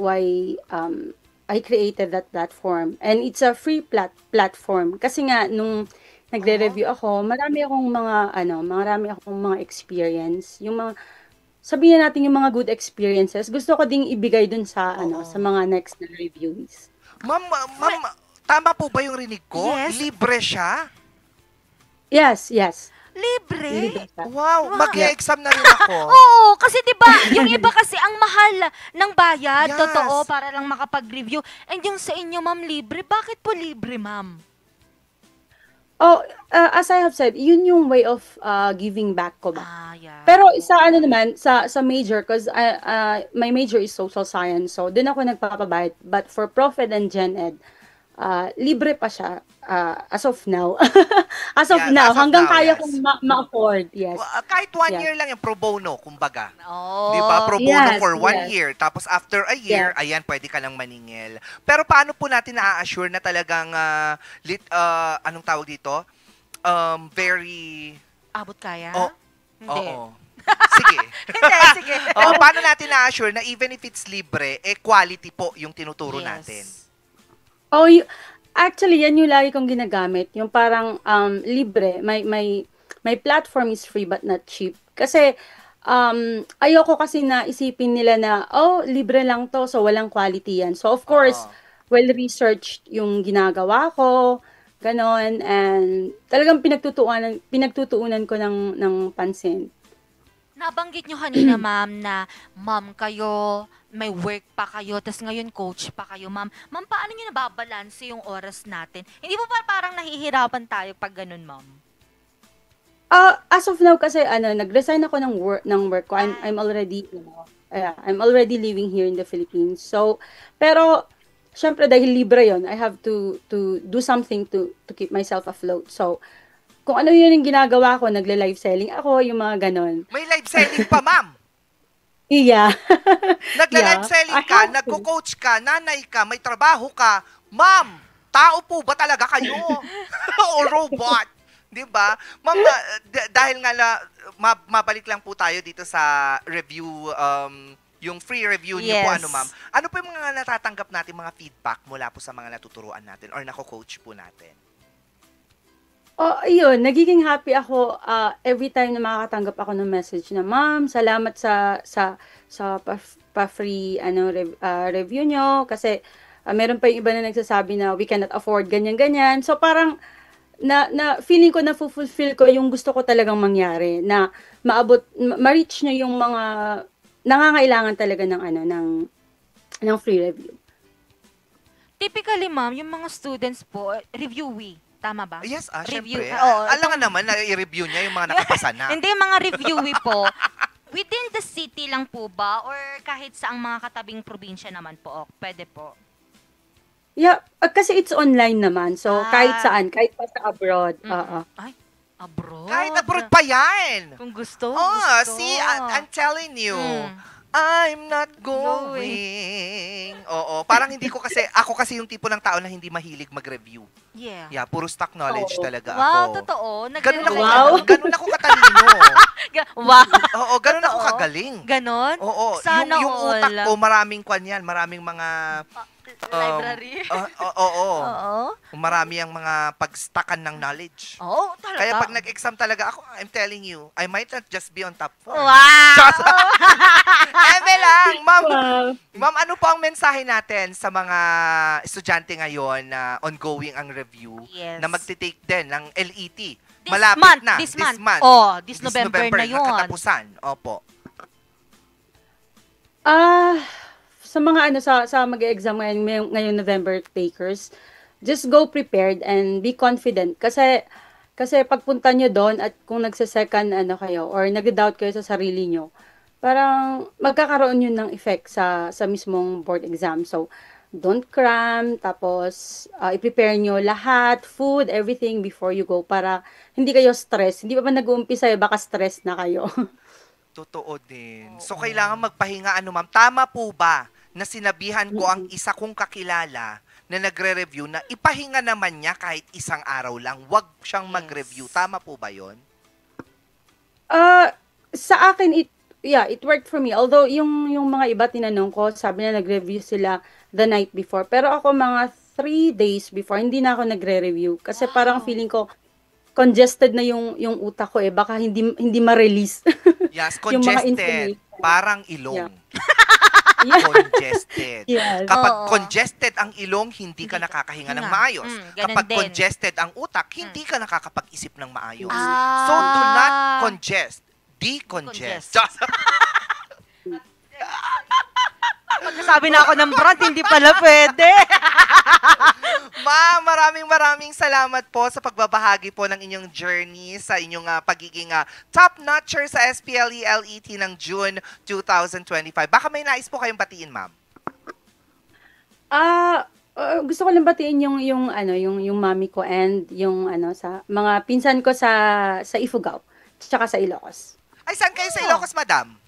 I created that platform. And it's a free platform kasi nga nung nagre-review ako, marami akong mga experience, yung mga sabihin natin yung mga good experiences. Gusto ko ding ibigay dun sa sa mga next na reviews. Ma'am, tama po ba yung rinig ko? Yes. Libre siya? Yes. Libre? Wow, mag-exam na rin ako. Oo, kasi 'di ba, yung iba kasi ang mahal ng bayad, Yes. totoo, para lang makapag-review. And yung sa inyo, ma'am, libre. Bakit po libre, ma'am? As I have said, yun yung way of giving back ko ba. Yeah. Pero sa ano naman, sa major, because my major is social science, so dun ako nagpapabayad. But for Prof Ed and Gen Ed, libre pa siya as of now. As of Yes, now, as of hanggang now, kaya yes. kong ma-afford. Yes. Kahit 1 Yes. year lang yung pro bono, kumbaga. Oh. Di ba? Pro bono Yes, for 1 yes. year. Tapos after a year, Yes. ayan, pwede ka nang maningil. Pero paano po natin na-assure na talagang, anong tawag dito? Very... Abot kaya? Hindi. Oo. Sige. Hindi, sige. Paano natin na-assure na even if it's libre, quality po yung tinuturo natin? Actually, yan yung lagi kong ginagamit. Yung parang libre. My platform is free but not cheap. Kasi ayoko kasi na isipin nila na, libre lang to, so walang quality yan. So of course, well-researched yung ginagawa ko, ganon, and talagang pinagtutuunan ko ng pansin. Nabanggit nyo kanina, ma'am, na ma'am kayo, may work pa kayo, tas ngayon coach pa kayo, ma'am. Ma'am, paano nyo nababalanse yung oras natin? Hindi po parang nahihirapan tayo pag ganun, ma'am? As of now kasi nag-resign ako ng work ko. I'm already living here in the Philippines. So, pero syempre dahil libre 'yon, I have to do something to keep myself afloat. So, kung ano yun yung ginagawa ko, nagle-live selling ako, yung mga ganon. May live selling pa, ma'am. Yeah. Nagle-live selling ka, nagko-coach ka, nanay ka, may trabaho ka. Ma'am, tao po ba talaga kayo? O robot? 'Di ba? Ma'am, dahil nga mabalik lang po tayo dito sa review, yung free review niyo po, ma'am. Ano po yung mga natatanggap natin, mga feedback mula po sa mga natuturuan natin or nako-coach po natin? Ayun, nagiging happy ako every time na makakatanggap ako ng message na, "Ma'am, salamat sa pa-free review nyo kasi meron pa yung iba na nagsasabi na we cannot afford ganyan-ganyan." So parang na feeling ko na fulfill ko yung gusto ko talagang mangyari, na ma-reach nyo yung mga nangangailangan talaga ng free review. Typically, ma'am, yung mga students po, reviewee. Tama ba? Yes, Review. syempre. Alam nga naman na i-review niya yung mga nakapasa na. Hindi, mga reviewee po. Within the city lang po ba? Or kahit saang mga katabing probinsya naman po? Pwede po. Yeah, kasi it's online naman. So, kahit saan, kahit pa sa abroad. Ay, abroad? Kahit abroad pa yan. Kung gusto, gusto. See, I'm telling you. I'm not going. Oo, parang hindi ko kasi, ako kasi yung tipo ng tao na hindi mahilig mag-review. Yeah, puro stock knowledge talaga ako. Wow, totoo. Ganun ako katalino. Wow. Oo, ganun ako kagaling. Ganon? Oo, Sana yung utak ko, maraming kwan yan, maraming mga... library? Oo. Marami ang mga pagstakan ng knowledge. Oo, talaga. Kaya pag nag-exam talaga ako, I'm telling you, I might not just be on top 4. Wow! Eme lang, ma'am. Ma'am, ano po ang mensahe natin sa mga estudyante ngayon na ongoing ang review, na magte-take din ng LET? Malapit na. This month. Oh, this November na yun. Katapusan. Opo. Sa mga sa mag-exam ngayon November takers, just go prepared and be confident kasi pagpunta nyo doon at kung nagse-second kayo or nag-doubt kayo sa sarili nyo, parang magkakaroon yun ng effect sa mismong board exam. So don't cram, tapos i-prepare nyo lahat, food, everything before you go para hindi kayo stress. Hindi pa nag-uumpisa, baka stress na kayo. Totoo din. So kailangan magpahinga, ma'am. Tama po ba na sinabihan ko ang isa kong kakilala na nagre-review na ipahinga naman niya kahit isang araw lang, wag siyang mag-review. Tama po ba yon? Sa akin, it worked for me. Although, yung mga iba tinanong ko, sabi na nag-review sila the night before. Pero ako mga 3 days before, hindi na ako nagre-review. Kasi parang feeling ko, congested na yung utak ko baka hindi ma-release. Yes, congested. Parang ilong. Congested. Yes. Kapag Oo. congested ang ilong, hindi ka nakakahinga ng maayos. ganun Kapag din. congested ang utak, hindi ka nakakapag-isip ng maayos. Ah. So, do not congest. Decongest. Just- Pag nasabi na ako ng brand, hindi pala pwede. Ma'am, maraming salamat po sa pagbabahagi po ng inyong journey sa inyong pagiging top-notcher sa SPLE-LET ng June 2025. Baka may nais po kayong batiin, ma'am. Gusto ko lang batiin yung mami ko and yung sa mga pinsan ko sa Ifugao, tsaka sa Ilocos. Ay, saan kayo sa Ilocos, madam?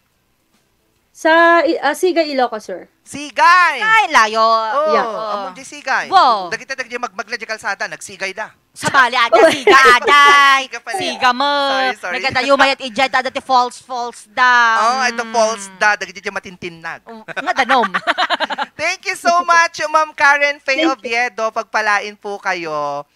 Sa Sigay, Ilocos, sir. Sigay! Ay, layo. Oh, Yeah. amon di sigay. Wow. Dagiti magla di kalsada, nagsigay da. Sa bali, ada, siga, aday. Siga pala. Siga mo. Sorry. Nagkatayo mayat ijay, ada ti false da. Oh, ito false da, dagiti matintinag. Nga danom. Thank you so much, Ma'am Karen Faye Oviedo. Pagpalain po kayo.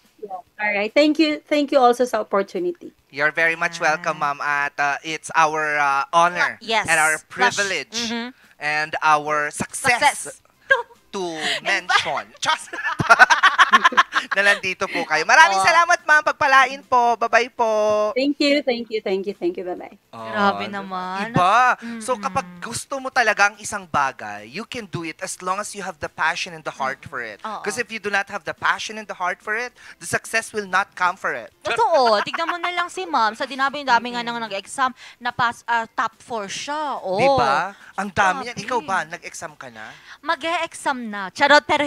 Alright, thank you also sa opportunity. You're very much welcome, ma'am. At it's our honor Yes. and our privilege and our success to mention. Just na nandito po kayo. Maraming salamat, ma'am. Pagpalain po. Bye-bye po. Thank you. Bye-bye. Grabe naman. Diba? So kapag gusto mo talaga ang isang bagay, you can do it as long as you have the passion and the heart for it. Because if you do not have the passion and the heart for it, the success will not come for it. Totoo. Tignan mo na lang si ma'am. Sa dami nga nang nag-exam, top 4 siya. Oh. Diba? Ang dami yan. Ikaw ba? Nag-exam ka na? Mag-e-exam na. Charot, pero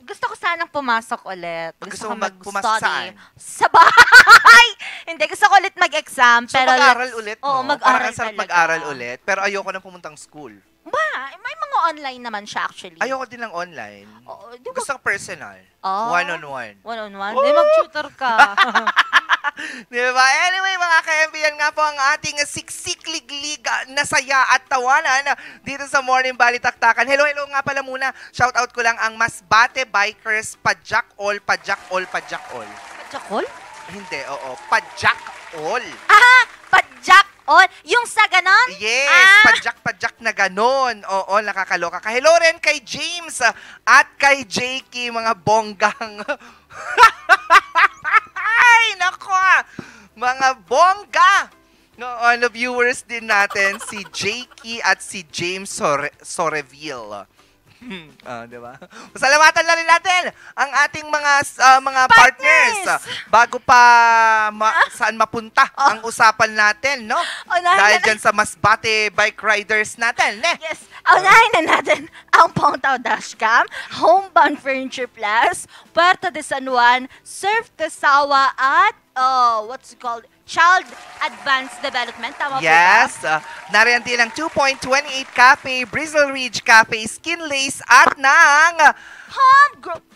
gusto ko sanang pumasok ulit. Gusto mo pumasok mag-study. saan? Sa bahay! Hindi, gusto ko ulit mag-exam. So pero mag-aral ulit, no? Oo, Parang mag-aral ang sarap talaga. mag-aral ulit. Pero ayoko na pumuntang school. May mga online naman siya actually. Ayoko din ng online. Gusto ko personal. Oh. One-on-one. One-on-one? Mag-tutor ka. Diba? Anyway, mga ka-MB, yan nga po ang ating siksik-liglig na saya at tawanan dito sa Morning Balitaktakan. Hello nga pala muna. Shoutout ko lang ang Masbate Bikers Padjak All. Padjak All? Hindi, oo. Padjak All. Padjak All? Yung sa ganon? Yes, padjak na ganon. Oo, nakakaloka ka. Hello rin kay James at kay Jakey, mga bonggang. Ay, nako! Mga bongga! No, viewers din natin, si Jakey at si James Soreville. Diba? Pasalamatan na rin natin ang ating mga partners bago pa saan mapunta ang usapan natin, no? Dahil dyan sa Masbate Bike Riders natin, ne? Yes. Unahin na natin ang Pongtao Dashcam, Homebound Furniture Plus, Puerto de San Juan, Surf Tasawa at what's it called? Child Advanced Development. Tama yes. po ba? Nariyan din ang 2.28 Cafe, Bristle Ridge Cafe, Skin Lace at ng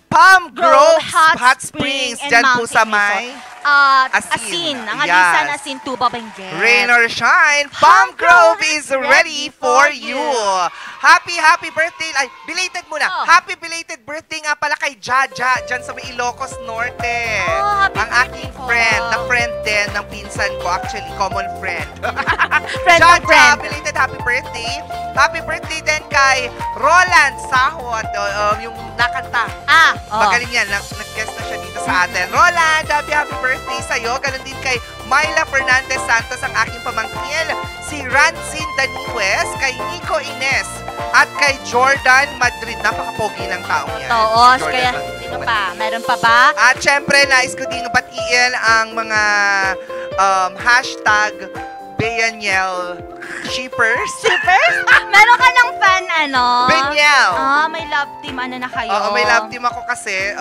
Palm Grove Hot Springs. Diyan po sa may Asin. Ang alisan Asin, Tuba Benguet. Rain or shine, Palm Grove is ready for you. Happy birthday. Ay, belated muna. Happy belated birthday nga pala kay Jaja dyan sa may Ilocos Norte. Ang aking friend, na friend din ng pinsan ko. Actually, common friend. Jaja, belated happy birthday. Happy birthday din kay Roland Sahot, yung nakanta. Magaling yan. Nag-guest na siya dito sa atin. Roland, happy birthday sa'yo. Ganon din kay Myla Fernandez Santos, ang aking pamangkin. Si Rancin Daniwes, kay Nico Ines, at kay Jordan Madrid. Napaka-pogi ng taong yan. Oo, kaya sino pa? Meron pa ba? At syempre, nais ko din batiin ang mga hashtag Benyel Shippers. Meron ka ng fan, Benyel. May love team, na kayo? Oo, may love team ako kasi,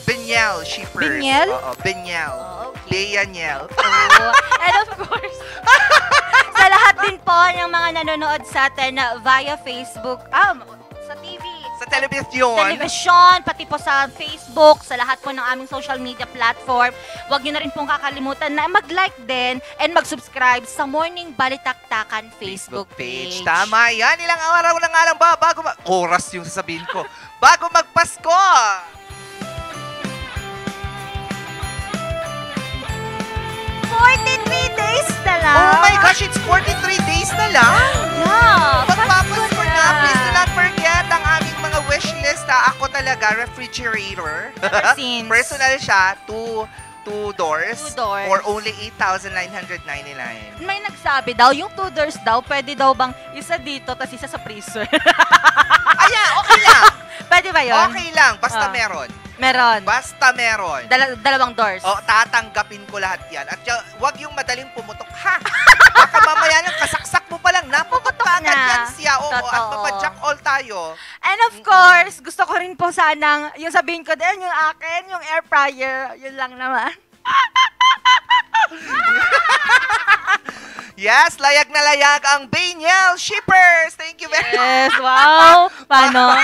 Benyel Shippers. Benyel? Oo, Benyel. Benyel. And of course, sa lahat din po ng mga nanonood sa atin via Facebook, sa TV, sa telebisyon, pati po sa Facebook, sa lahat po ng aming social media platform. Huwag niyo na rin pong kakalimutan na mag-like din and mag-subscribe sa Morning Balitaktakan Facebook page. Tama yan. Ilang araw na nga lang ba bago oras yung sasabihin ko. Bago magpasko. 43 days na lang. Oh my gosh, it's 43 days na lang. Yeah. Magpapasko na. Please talaga, refrigerator. Ever since. Personal siya, two doors. 2 doors. For only 8,999. May nagsabi daw, yung 2 doors daw, pwede daw bang isa dito, tas isa sa freezer? Okay lang. Pwede ba yun? Okay lang, basta meron. Meron. Basta meron. Dalawang doors. O, tatanggapin ko lahat yan. At wag yung madaling pumutok, ha? Baka mamaya nang kasaksak mo pa lang, napuputok ka agad yan siya. Oo, at mapadjack all tayo. And of course, gusto ko rin po sanang, yung sabihin ko din, yung akin, yung air fryer, yun lang naman. Yes, layag na layag ang Baniel Shippers. Thank you very much. Yes, wow. Paano?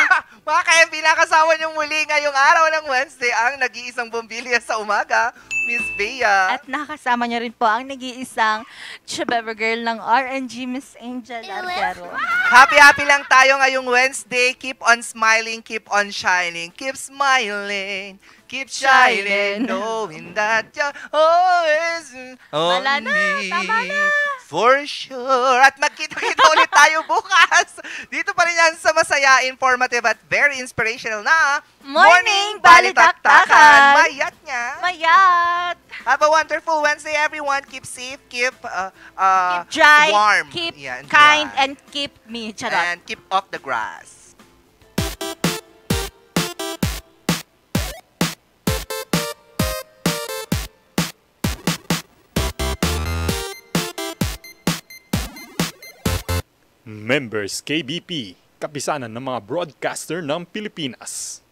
Mga ka-MB, nakasama niyo muli ngayong araw ng Wednesday ang nag-iisang bumbilya sa umaga, Miss Bea. At nakasama niyo rin po ang nag-iisang Chabeba girl ng RNG, Miss Angel Arquero. Happy lang tayo ngayong Wednesday. Keep on smiling, keep on shining. Keep smiling, keep shining, knowing that you're always on me. Tama na. For sure. At magkita-kita ulit tayo bukas. Dito pa rin yan sa masaya, informative at very inspirational na Morning Balitaktakan. Mayat niya. Mayat. Have a wonderful Wednesday, everyone. Keep safe, keep Dry, warm. keep Yeah, and kind, dry. and keep me. Charot. And keep off the grass. Members KBP, kapisanan ng mga broadcaster ng Pilipinas.